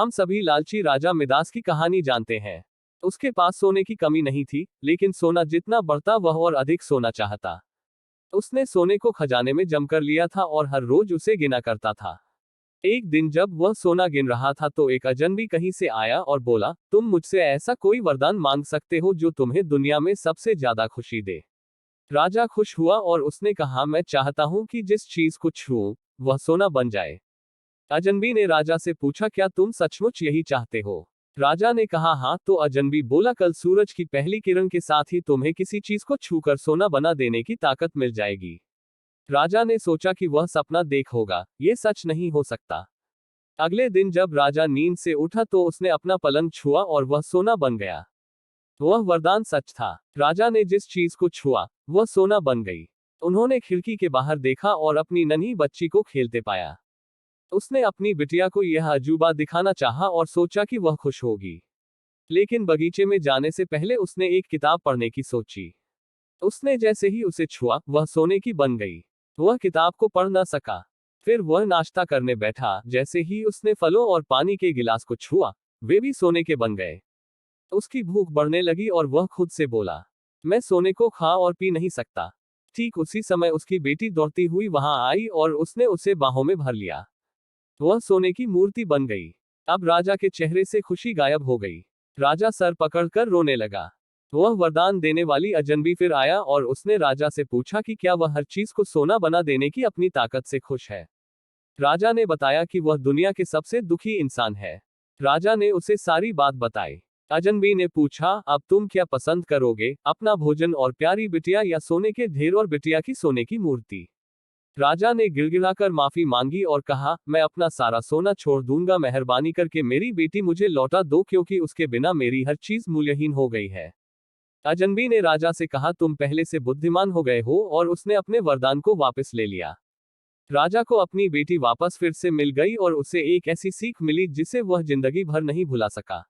हम सभी लालची राजा मिदास की कहानी जानते हैं। उसके पास सोने की कमी नहीं थी, लेकिन सोना जितना बढ़ता वह और अधिक सोना चाहता। उसने सोने को खजाने में जमकर लिया था और हर रोज उसे गिना करता था। एक दिन जब वह सोना गिन रहा था तो एक अजनबी कहीं से आया और बोला, तुम मुझसे ऐसा कोई वरदान मांग सकते हो जो तुम्हें दुनिया में सबसे ज्यादा खुशी दे। राजा खुश हुआ और उसने कहा, मैं चाहता हूं कि जिस चीज को छूऊं वह सोना बन जाए। अजनबी ने राजा से पूछा, क्या तुम सचमुच यही चाहते हो? राजा ने कहा, हाँ। तो अजनबी बोला, कल सूरज की पहली किरण के साथ ही तुम्हें किसी चीज को छूकर सोना बना देने की ताकत मिल जाएगी। राजा ने सोचा कि वह सपना देख होगा, ये सच नहीं हो सकता। अगले दिन जब राजा नींद से उठा तो उसने अपना पलंग छुआ और वह सोना बन गया। वह वरदान सच था। राजा ने जिस चीज को छुआ वह सोना बन गई। उन्होंने खिड़की के बाहर देखा और अपनी नन्ही बच्ची को खेलते पाया। उसने अपनी बिटिया को यह अजूबा दिखाना चाहा और सोचा कि वह खुश होगी। लेकिन बगीचे में जाने से पहले उसने एक किताब पढ़ने की सोची। उसने जैसे ही उसे छुआ वह सोने की बन गई। वह किताब को पढ़ न सका। फिर वह नाश्ता करने बैठा। जैसे ही उसने फलों और पानी के गिलास को छुआ वे भी सोने के बन गए। उसकी भूख बढ़ने लगी और वह खुद से बोला, मैं सोने को खा और पी नहीं सकता। ठीक उसी समय उसकी बेटी दौड़ती हुई वहां आई और उसने उसे बाहों में भर लिया। वह सोने की मूर्ति बन गई। अब राजा के चेहरे से खुशी गायब हो गई। राजा सर पकड़कर रोने लगा। वह वरदान देने वाली अजनबी फिर आया और उसने राजा से पूछा कि क्या वह हर चीज को सोना बना देने की अपनी ताकत से खुश है। राजा ने बताया कि वह दुनिया के सबसे दुखी इंसान है। राजा ने उसे सारी बात बताई। अजनबी ने पूछा, अब तुम क्या पसंद करोगे, अपना भोजन और प्यारी बिटिया या सोने के ढेर और बिटिया की सोने की मूर्ति? राजा ने गिड़गिड़ाकर माफी मांगी और कहा, मैं अपना सारा सोना छोड़ दूंगा, मेहरबानी करके मेरी बेटी मुझे लौटा दो क्योंकि उसके बिना मेरी हर चीज मूल्यहीन हो गई है। अजनबी ने राजा से कहा, तुम पहले से बुद्धिमान हो गए हो, और उसने अपने वरदान को वापस ले लिया। राजा को अपनी बेटी वापस फिर से मिल गई और उसे एक ऐसी सीख मिली जिसे वह जिंदगी भर नहीं भुला सका।